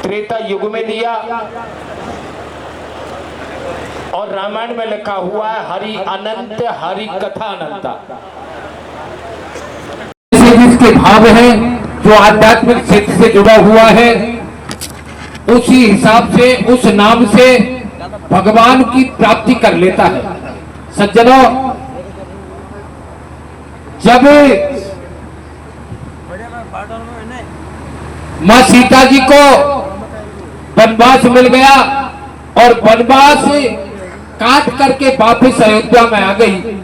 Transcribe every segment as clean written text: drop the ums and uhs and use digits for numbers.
त्रेता युग में दिया और रामायण में लिखा हुआ है हरि अनंत हरि कथा अनंता। जिसके भाव है जो आध्यात्मिक क्षेत्र से जुड़ा हुआ है उसी हिसाब से उस नाम से भगवान की प्राप्ति कर लेता है। सज्जनों, जब मां सीता जी को वनवास मिल गया और वनवास काट करके वापस अयोध्या में आ गई,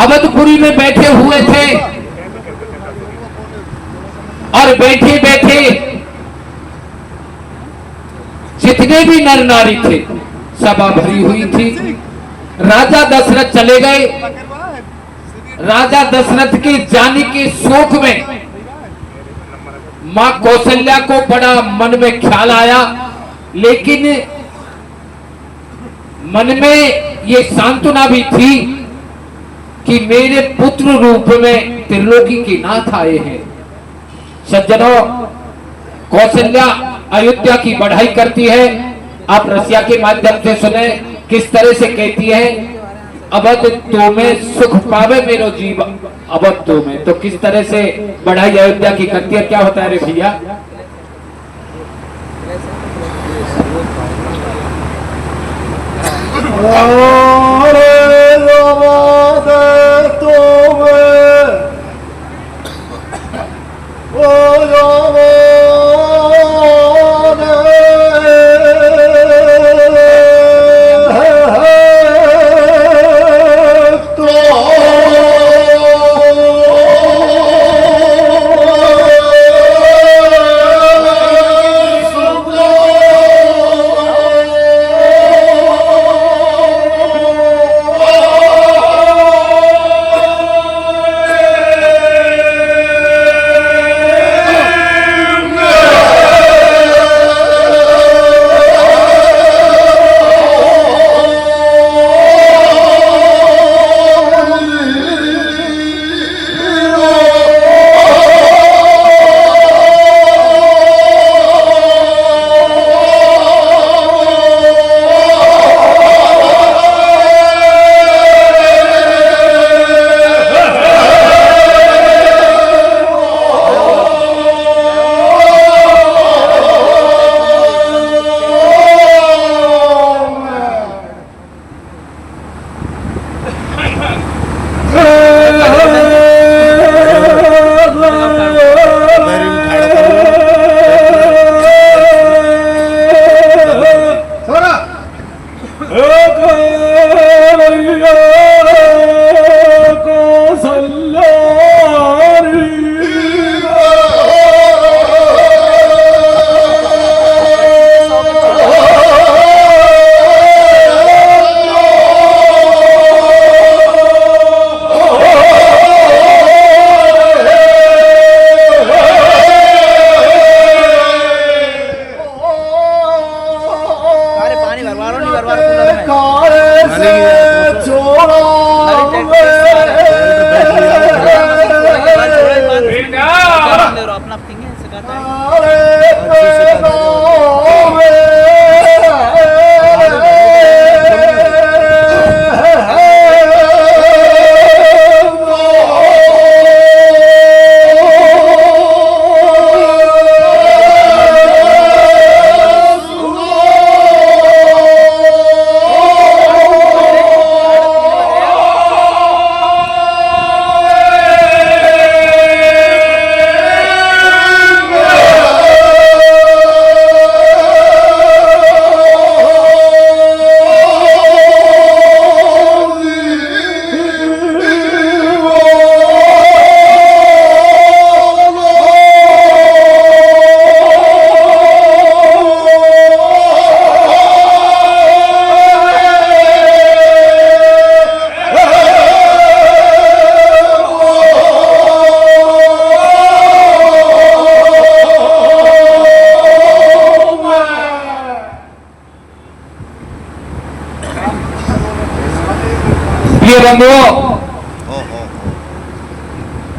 अवधपुरी में बैठे हुए थे और बैठे बैठे जितने भी नर नारी थे सभा भरी हुई थी। राजा दशरथ चले गए। राजा दशरथ के जाने के शोक में मां कौशल्या को बड़ा मन में ख्याल आया, लेकिन मन में ये सांत्वना भी थी कि मेरे पुत्र रूप में त्रिलोकी के नाथ आए हैं। सज्जनों, कौशल्या अयोध्या की बढ़ाई करती है। आप रसिया के माध्यम से सुने किस तरह से कहती है, अवध तो में सुख पावे मेरो जीव अवध तो में। तो किस तरह से बढ़ाई अयोध्या की करती है, क्या होता है रे भैया?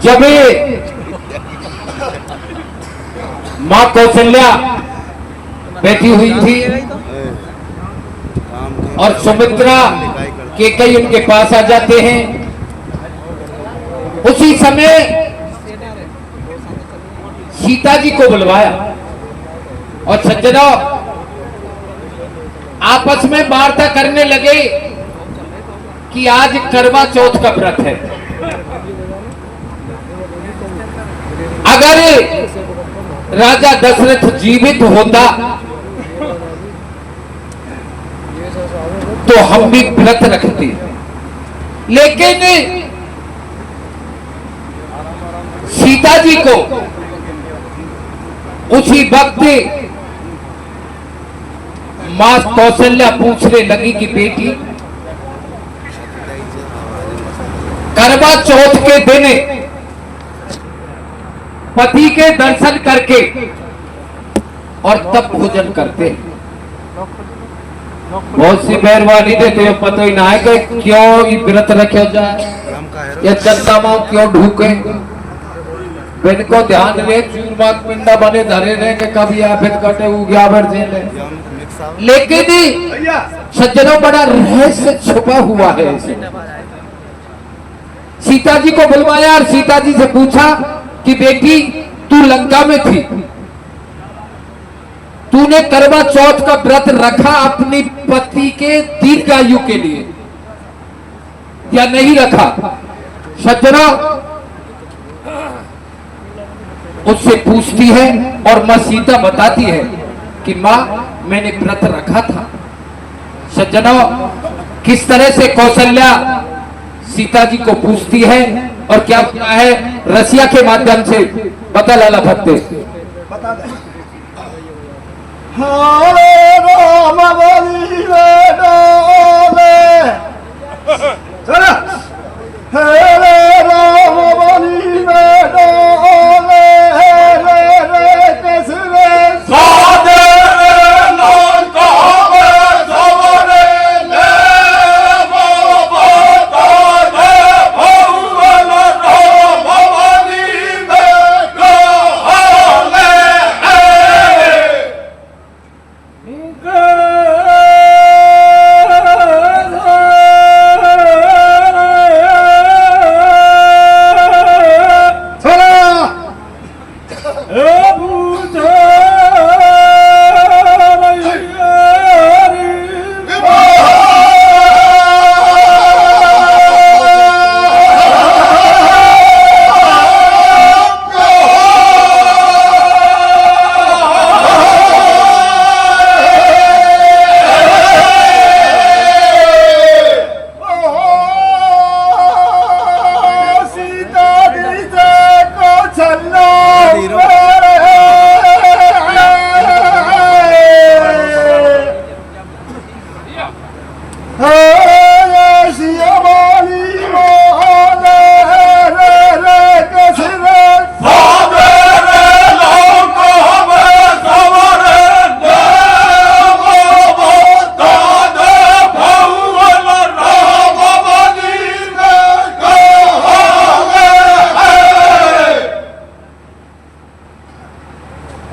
जब मां कौशल्या बैठी हुई थी और सुमित्रा के कई उनके पास आ जाते हैं। उसी समय सीता जी को बुलवाया और सज्जनों आपस में वार्ता करने लगे कि आज करवा चौथ का व्रत है। अगर राजा दशरथ जीवित होता तो हम भी व्रत रखते, लेकिन सीता जी को उसी वक्त मां कौशल्या पूछने लगी कि बेटी करवा चौथ के दिन पति के दर्शन करके और तब भोजन करते हैं। बहुत सी मेहरबानी देते हो, पता ही ना है कि क्यों ये व्रत रखे जाए या चंदा माओ क्यों ढूके। बिन को ध्यान रहे चूरमा पिंडा बने धरे रहे कि कभी आफित कटे उग्या भर जेले। लेकिन सज्जनों बड़ा रहस्य छुपा हुआ है इसमें। सीता जी को बुलवाया और सीता जी से पूछा कि बेटी तू लंका में थी, तूने करवा चौथ का व्रत रखा अपनी पति के दीर्घायु के लिए या नहीं रखा? सज्जनों उससे पूछती है और मां सीता बताती है कि मां मैंने व्रत रखा था। सज्जनों किस तरह से कौशल्या सीता जी को पूछती है और क्या होता है रसिया के माध्यम से पता लाला भक्ते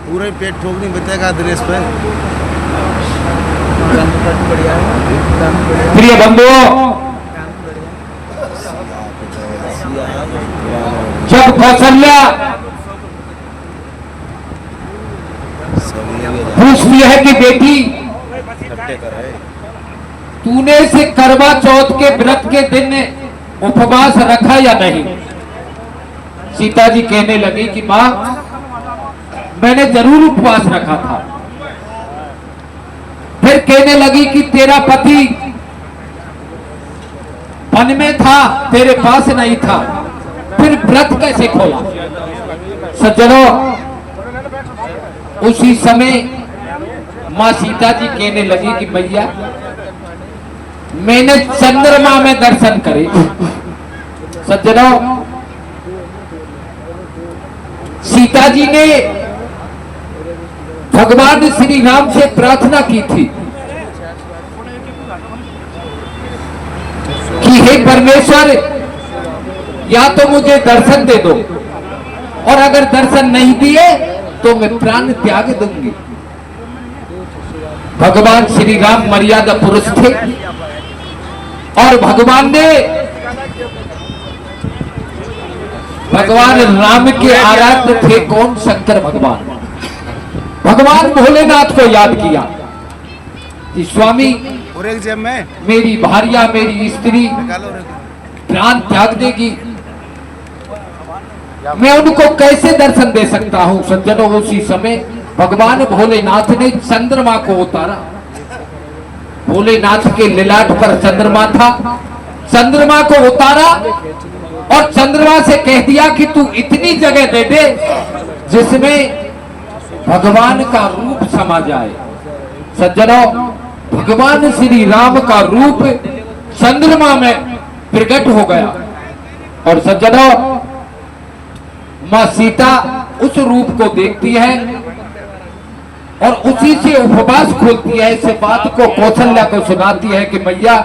पूरे पेट ठोकनी बचेगा ड्रेस पे। प्रिय बंधुओं जब कौशल्या पूछती है कि बेटी तूने से करवा चौथ के व्रत के दिन उपवास रखा या नहीं? सीता जी कहने लगी कि मां मैंने जरूर उपवास रखा था। फिर कहने लगी कि तेरा पति वन में था, तेरे पास नहीं था, फिर व्रत कैसे खोला? सज्जनों उसी समय मां सीता जी कहने लगी कि भैया मैंने चंद्रमा में दर्शन करे। सज्जनों सीता जी ने भगवान श्री राम से प्रार्थना की थी कि हे परमेश्वर या तो मुझे दर्शन दे दो और अगर दर्शन नहीं दिए तो मैं प्राण त्याग दूंगी। भगवान श्री राम मर्यादा पुरुष थे और भगवान राम के आराध्य थे कौन? शंकर भगवान। भगवान भोलेनाथ को याद किया कि स्वामी और एक जेब में मेरी भार्या मेरी स्त्री निकालो और एक। प्राण त्याग देगी, मैं उनको कैसे दर्शन दे सकता हूं? सज्जनों, उसी समय भगवान भोलेनाथ ने चंद्रमा को उतारा। भोलेनाथ के ललाट पर चंद्रमा था, चंद्रमा को उतारा और चंद्रमा से कह दिया कि तू इतनी जगह दे दे जिसमें भगवान का रूप समा जाए। सज्जनों, भगवान श्री राम का रूप चंद्रमा में प्रकट हो गया और सज्जनों, मां सीता उस रूप को देखती है और उसी से उपवास खोलती है। इस बात को कौशल्या को सुनाती है कि मैया,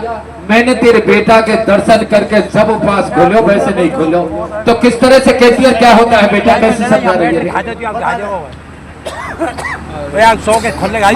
मैंने तेरे बेटा के दर्शन करके सब उपवास खोलो, वैसे नहीं खोलो। तो किस तरह से कहती है, क्या होता है बेटा, कैसे समझा रही है? सो के खोल लेगा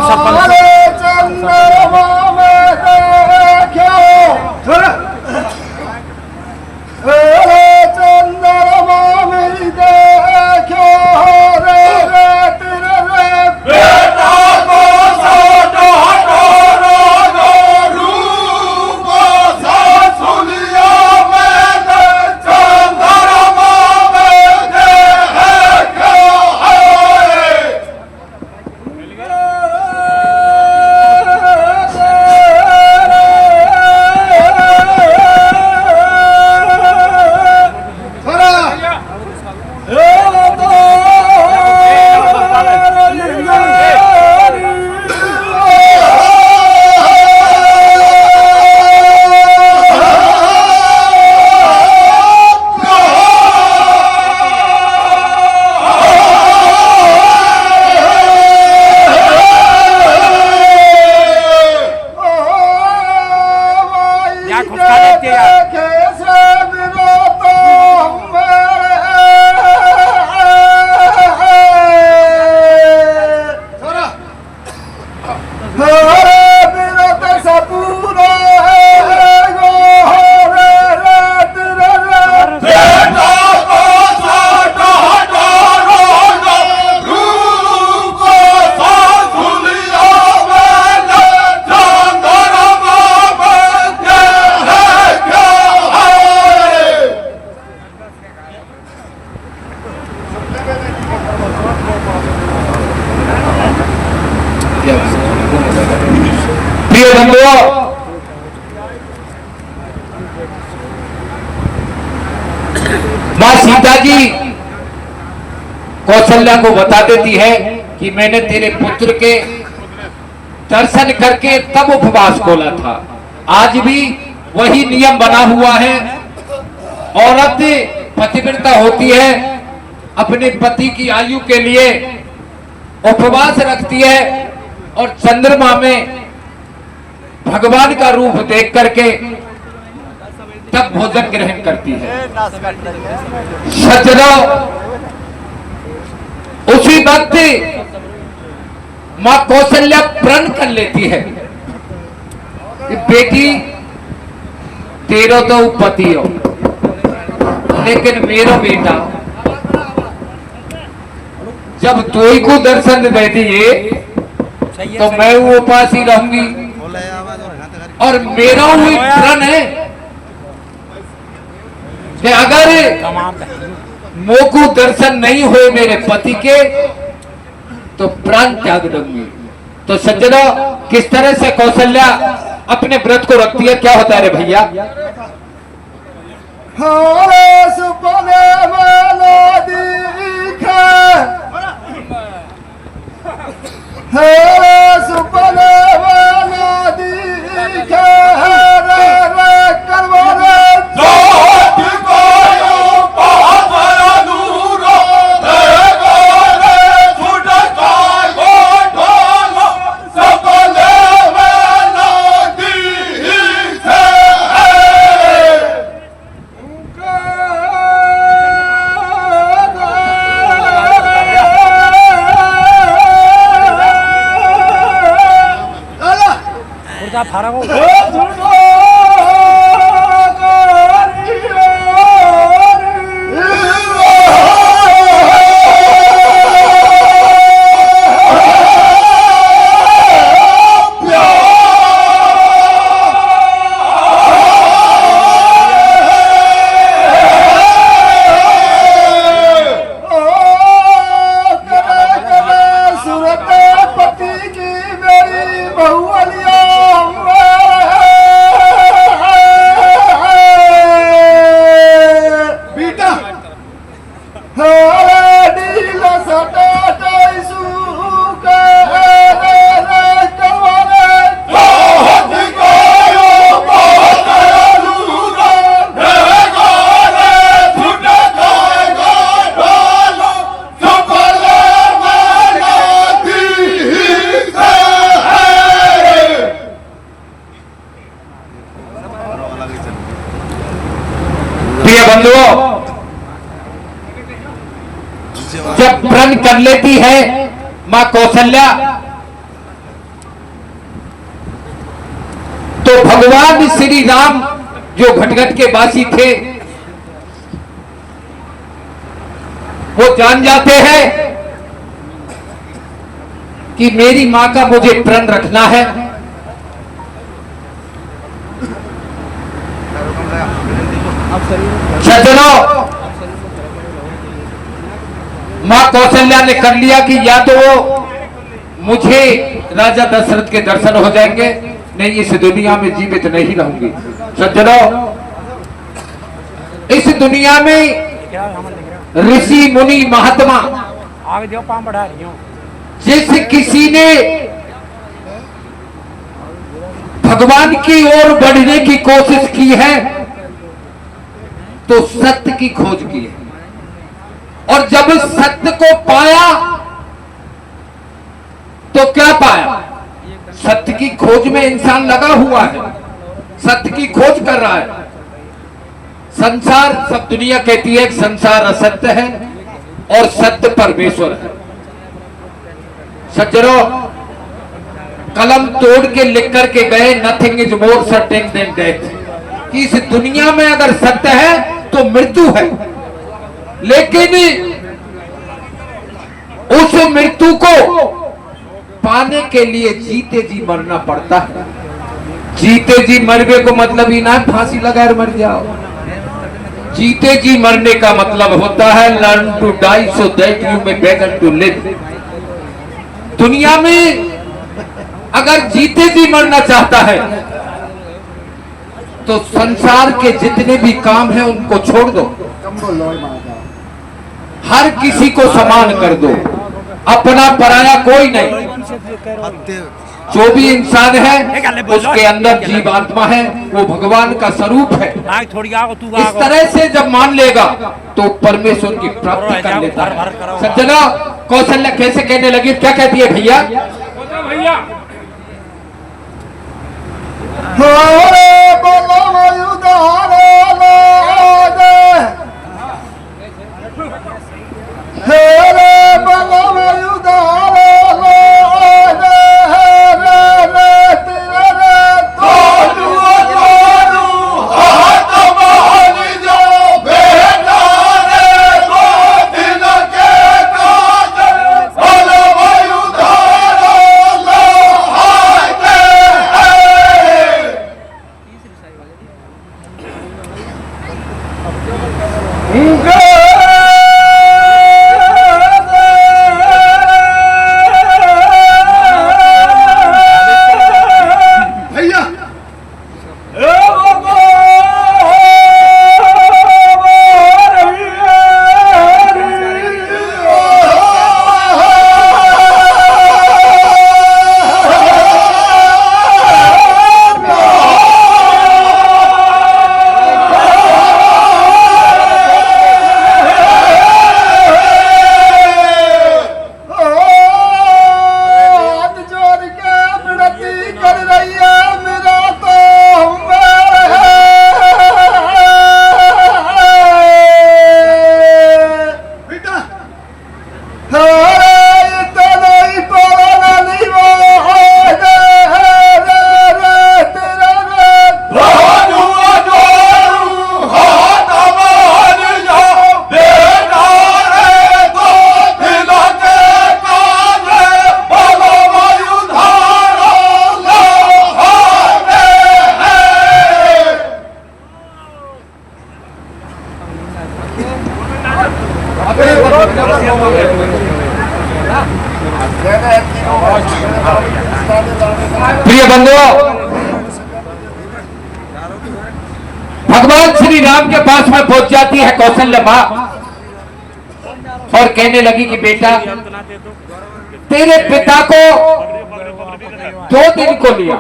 मां सीता जी कौशल्या को बता देती है कि मैंने तेरे पुत्र के दर्शन करके तब उपवास खोला था। आज भी वही नियम बना हुआ है। औरत पतिव्रता होती है, अपने पति की आयु के लिए उपवास रखती है और चंद्रमा में भगवान का रूप देख करके तब भोजन ग्रहण करती है। सज्जनों, उसी वक्त मां कौशल्या प्रण कर लेती है कि बेटी तेरो तो पति हो, लेकिन मेरो बेटा जब तू ही को दर्शन दे दिए तो मैं वो उपास ही रहूंगी। और मेरा वो प्रण है कि अगर मोको दर्शन नहीं हुए मेरे पति के तो प्राण त्याग दूंगी। तो सज्जनों, किस तरह से कौशल्या अपने व्रत को रखती है, क्या होता है रे भैया? जा फरक हो जब प्रण कर लेती है मां कौशल्या तो भगवान श्री राम जो घटघट के वासी थे वो जान जाते हैं कि मेरी मां का मुझे प्रण रखना है। सज्जनों, मां कौशल्या ने कर लिया कि या तो वो मुझे राजा दशरथ के दर्शन हो जाएंगे, नहीं इस दुनिया में जीवित नहीं रहूंगी। सज्जनों, इस दुनिया में ऋषि मुनि महात्मा आगे जो पाम बढ़ा रही हूं, जिस किसी ने भगवान की ओर बढ़ने की कोशिश की है तो सत्य की खोज की है, और जब सत्य को पाया तो क्या पाया? सत्य की खोज में इंसान लगा हुआ है, सत्य की खोज कर रहा है। संसार, सब दुनिया कहती है कि संसार असत्य है और सत्य परमेश्वर है। सज्जनों, कलम तोड़ के लिख करके गए, nothing is more certain than death, कि इस दुनिया में अगर सत्य है तो मृत्यु है, लेकिन उस मृत्यु को पाने के लिए जीते जी मरना पड़ता है। जीते जी मरने को मतलब ही ना फांसी लगाकर मर जाओ। जीते जी मरने का मतलब होता है learn to die so that you may बेगर टू लिव। दुनिया में अगर जीते जी मरना चाहता है तो संसार के जितने भी काम हैं उनको छोड़ दो, हर किसी को समान कर दो, अपना पराया कोई नहीं। जो भी इंसान है उसके अंदर जीवात्मा है, वो भगवान का स्वरूप है। इस तरह से जब मान लेगा तो परमेश्वर की प्राप्ति कर लेता है। सज्जना, कौशल्या कैसे कहने लगी, क्या कहती है भैया? भैया प्रिय बंधुओं, भगवान श्री राम के पास में पहुंच जाती है कौशल्या मां और कहने लगी कि बेटा, तेरे पिता को 2 दिन को लिया।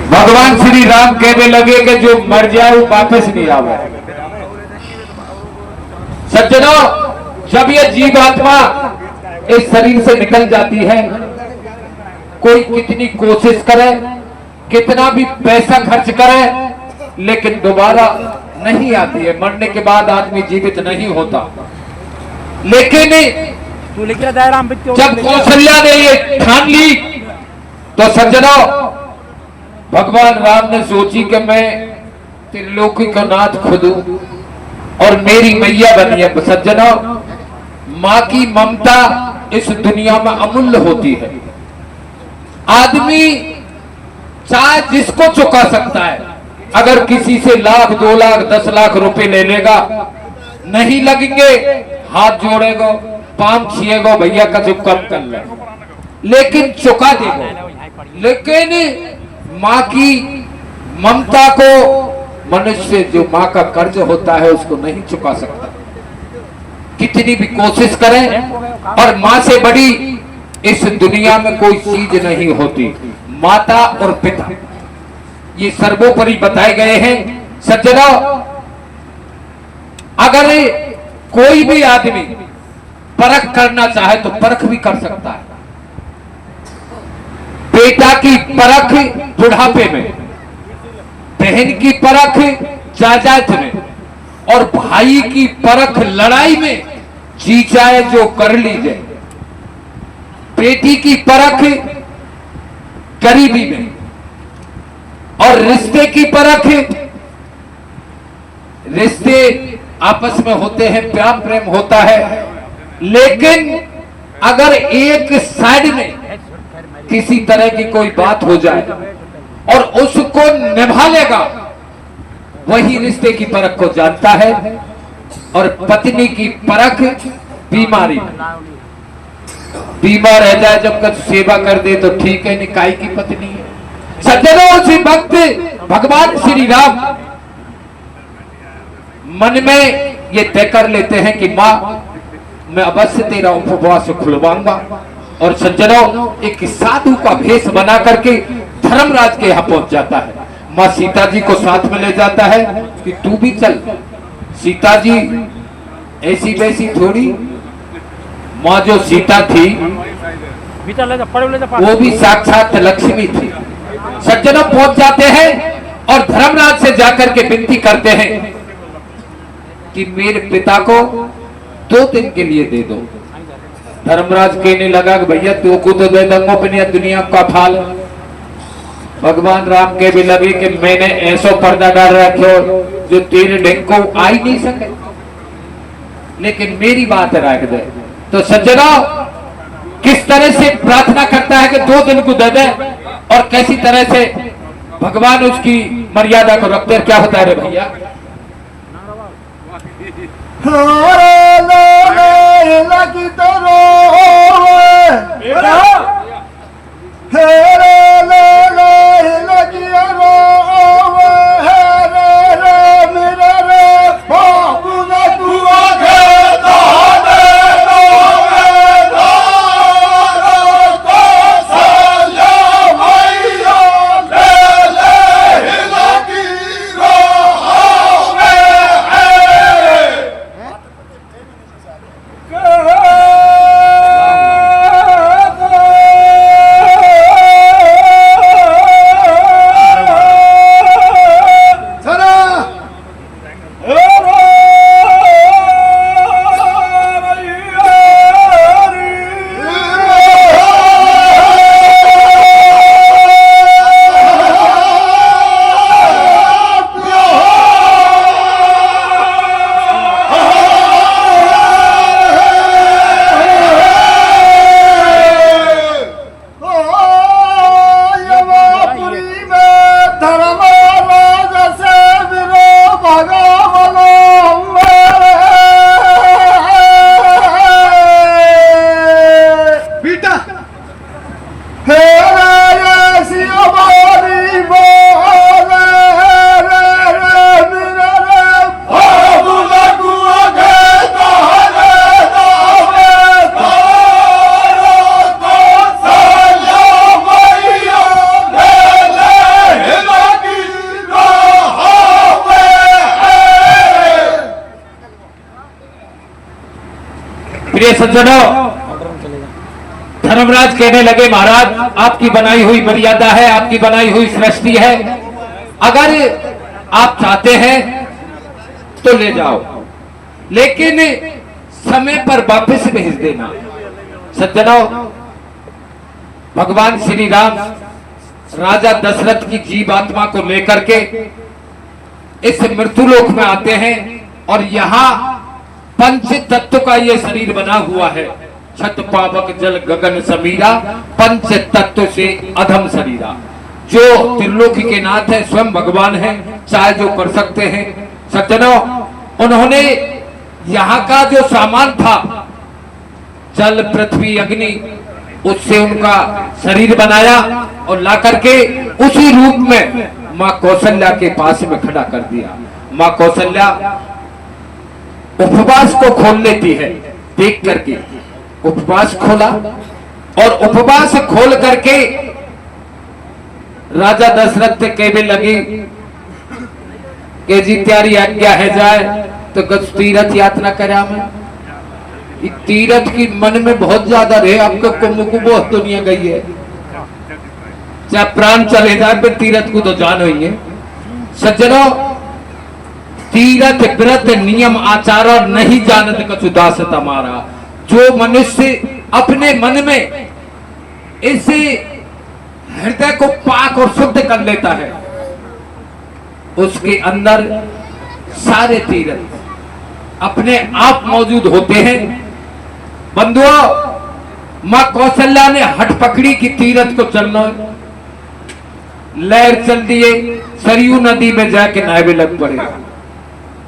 भगवान श्री राम कहने लगे कि जो मर जाए वो वापस नहीं आवे। सज्जनों, जब ये जीवात्मा इस शरीर से निकल जाती है, कोई कितनी कोशिश करे, कितना भी पैसा खर्च करे, लेकिन दोबारा नहीं आती है। मरने के बाद आदमी जीवित नहीं होता। लेकिन जब कौशल्या ने ये ठान ली तो सज्जनों, भगवान राम ने सोची कि मैं त्रिलोकी का नाथ खुद हूं और मेरी मैया बनी है। सज्जनों, मां की ममता इस दुनिया में अमूल्य होती है। आदमी चाहे जिसको चुका सकता है, अगर किसी से 1 लाख 2 लाख 10 लाख रुपए ले लेगा, नहीं लगेंगे, हाथ जोड़ेगा, पांव छिएगा, भैया का जो कम कर ले, लेकिन चुका देगा। लेकिन मां की ममता को मनुष्य, जो मां का कर्ज होता है, उसको नहीं चुका सकता, कितनी भी कोशिश करें। और मां से बड़ी इस दुनिया में कोई चीज नहीं होती। माता और पिता ये सर्वोपरि बताए गए हैं। सज्जनों, अगर कोई भी आदमी परख करना चाहे तो परख भी कर सकता है। बेटा की परख बुढ़ापे में, बहन की परख जायदाद में, और भाई की परख लड़ाई में, जी चाहे जो कर लीजिए। बेटी की परख गरीबी में, और रिश्ते की परख, रिश्ते आपस में होते हैं, प्यार प्रेम होता है, लेकिन अगर एक साइड में किसी तरह की कोई बात हो जाए और उसको निभा लेगा, वही रिश्ते की परख को जानता है। और पत्नी की परख बीमारी, बीमार रह जाए, जब तक सेवा कर दे तो ठीक है, निकाय की पत्नी है। सज्जनों, उसी वक्त भगवान श्री राम मन में ये तय कर लेते हैं कि मां, मैं अवश्य तेरा उपवास खुलवाऊंगा। और सज्जनों, एक साधु का भेष बना करके धर्मराज के यहां पहुंच जाता है। मां सीता जी को साथ में ले जाता है कि तू भी चल। सीता जी ऐसी वैसी थोड़ी, मां जो सीता थी वो भी साक्षात लक्ष्मी थी। सज्जनों, पहुंच जाते हैं और धर्मराज से जाकर के विनती करते हैं कि मेरे पिता को 2 दिन के लिए दे दो। धर्मराज कहने लगा कि भैया तू को तो दे दूंगा, अपनी दुनिया का फाल। भगवान राम के भी लगे कि मैंने ऐसा पर्दा डाल रखे हो जो तेरे ढंग को आ ही नहीं सके, लेकिन मेरी बात रख दे। तो सज्जनों, किस तरह से प्रार्थना करता है कि 2 दिन को दे दे, और कैसी तरह से भगवान उसकी मर्यादा को रखते हैं। क्या होता है रे भैया? लगी तो लगी मेरा रे बाबू ने दुआ प्रिय सज्जनों, धर्मराज कहने लगे महाराज आपकी बनाई हुई मर्यादा है, आपकी बनाई हुई सृष्टि है, अगर आप चाहते हैं तो ले जाओ, लेकिन समय पर वापस भेज देना। सज्जनों, भगवान श्री राम राजा दशरथ की जीवात्मा को लेकर के इस मृत्युलोक में आते हैं और यहाँ पंच तत्व का ये शरीर बना हुआ है। छत पावक जल गगन समीरा, पंच तत्व से अधम शरीरा। जो त्रिलोकी के नाथ है स्वयं भगवान है, चाहे जो कर सकते हैं। सज्जनों, उन्होंने यहाँ का जो सामान था जल पृथ्वी अग्नि, उससे उनका शरीर बनाया और ला करके उसी रूप में माँ कौशल्या के पास में खड़ा कर दिया। माँ कौशल्या उपवास को खोल लेती है, देख करके उपवास खोला और उपवास खोल करके राजा दशरथ से कहने लगी कि जी त्यारी आज्ञा है जाए तो गज तीरथ यात्रा करा मैं। तीरथ की मन में बहुत ज्यादा रहे, आपको कुंभ को बहुत दुनिया गई है, चाहे प्राण चले जाए फिर तीरथ को तो जान हुई है। सज्जनों, तीरथ व्रत नियम आचार और नहीं जानत कछु दास तमारा। जो मनुष्य अपने मन में इस हृदय को पाक और शुद्ध कर लेता है, उसके अंदर सारे तीरथ अपने आप मौजूद होते हैं। बंधुओं, मां कौशल्या ने हट पकड़ी कि तीरथ को चलना, लहर चल दिए, सरयू नदी में जाके नहावे लग पड़े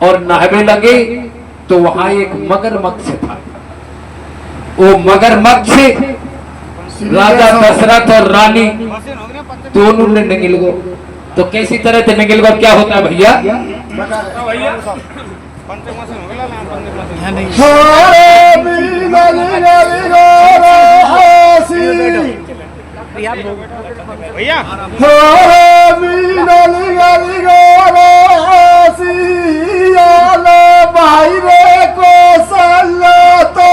और नहावे लगे तो वहां एक मगरमच्छ था। वो मगरमच्छ राजा दशरथ और रानी दोनों ने निगल गो। तो कैसी तरह से निगल गो, क्या होता है भैया? भैया भाई रे कौशल्या तो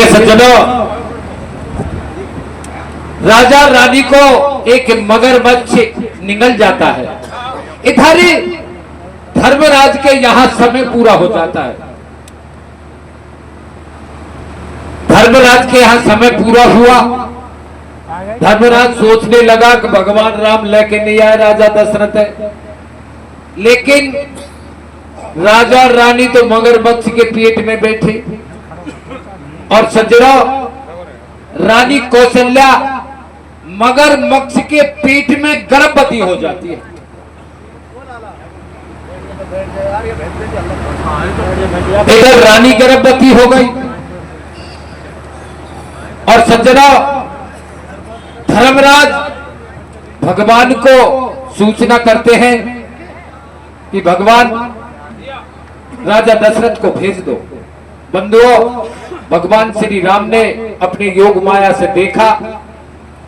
सज्जनों, राजा रानी को एक मगरमच्छ निगल जाता है। इधर धर्मराज के यहां समय पूरा हो जाता है। धर्मराज के यहां समय पूरा हुआ। धर्मराज सोचने लगा कि भगवान राम लेके नहीं आए, राजा दशरथ है। लेकिन राजा और रानी तो मगरमच्छ के पेट में बैठे। और सज्जनों, रानी कौशल्या मगरमच्छ के पेट में गर्भवती हो जाती है। इधर रानी गर्भवती हो गई और सज्जनों, धर्मराज भगवान को सूचना करते हैं कि भगवान राजा दशरथ को भेज दो। बंधुओं, भगवान श्री राम ने अपनी योग माया से देखा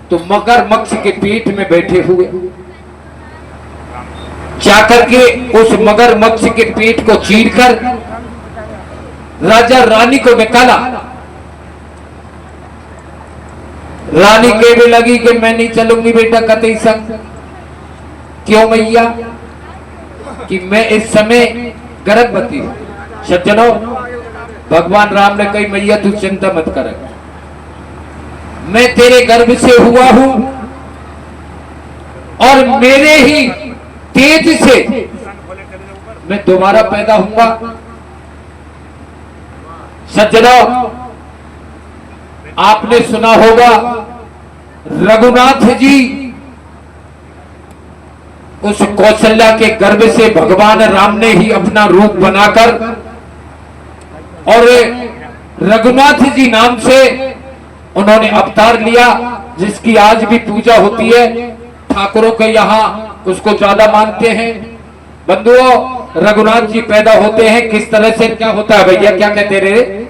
तो मगरमच्छ के पेट में बैठे हुए जाकर के उस मगरमच्छ के पेट को चीरकर राजा रानी को निकाला। रानी कहने लगी कि मैं नहीं चलूंगी बेटा कतई संग। क्यों मैया? कि मैं इस समय गर्भवती हूं। सज्जनों, भगवान राम ने कही मैया तू चिंता मत कर, मैं तेरे गर्भ से हुआ हूं और मेरे ही तेज से मैं दोबारा पैदा होऊंगा। सज्जनों, आपने सुना होगा रघुनाथ जी उस कौशल्या के गर्भ से भगवान राम ने ही अपना रूप बनाकर और रघुनाथ जी नाम से उन्होंने अवतार लिया, जिसकी आज भी पूजा होती है। ठाकुरों के यहाँ उसको ज्यादा मानते हैं। बंधुओं, रघुनाथ जी पैदा होते हैं किस तरह से, क्या होता है भैया, क्या कहते रे?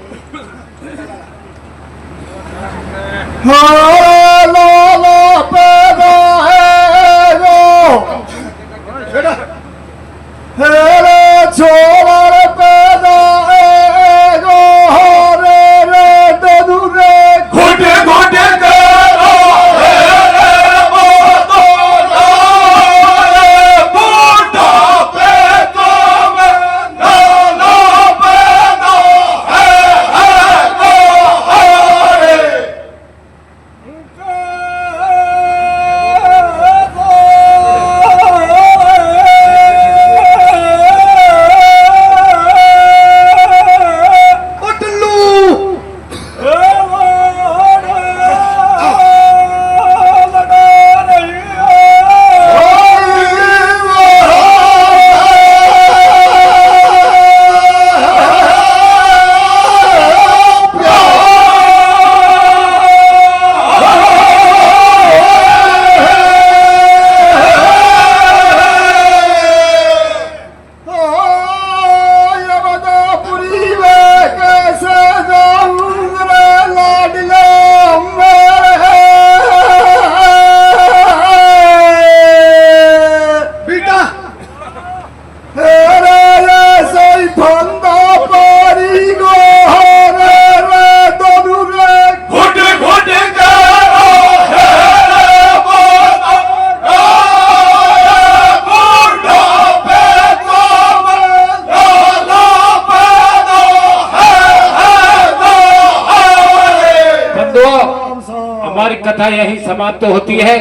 हमारी कथा यही समाप्त होती है।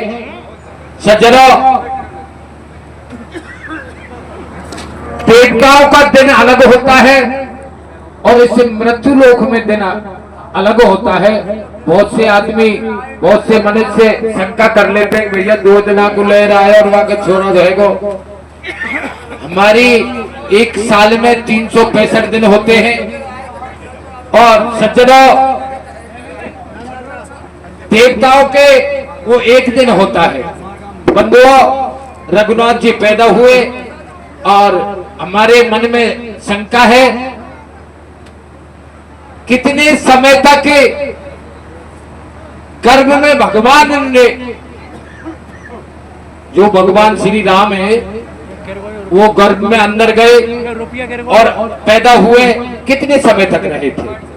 सज्जनों, देवताओं का दिन अलग होता है और इस मृत्यु लोक में दिन अलग होता है। बहुत से आदमी, बहुत से मनुष्य शंका कर लेते हैं भैया 2 दिना को ले रहा है और वहां के छोड़ा रहेगा। हमारी एक साल में 365 दिन होते हैं और सज्जनों, देवताओं के वो एक दिन होता है। बंधुओं, रघुनाथ जी पैदा हुए और हमारे मन में शंका है कितने समय तक गर्भ में भगवान ने, जो भगवान श्री राम है वो गर्भ में अंदर गए और पैदा हुए, कितने समय तक रहे थे?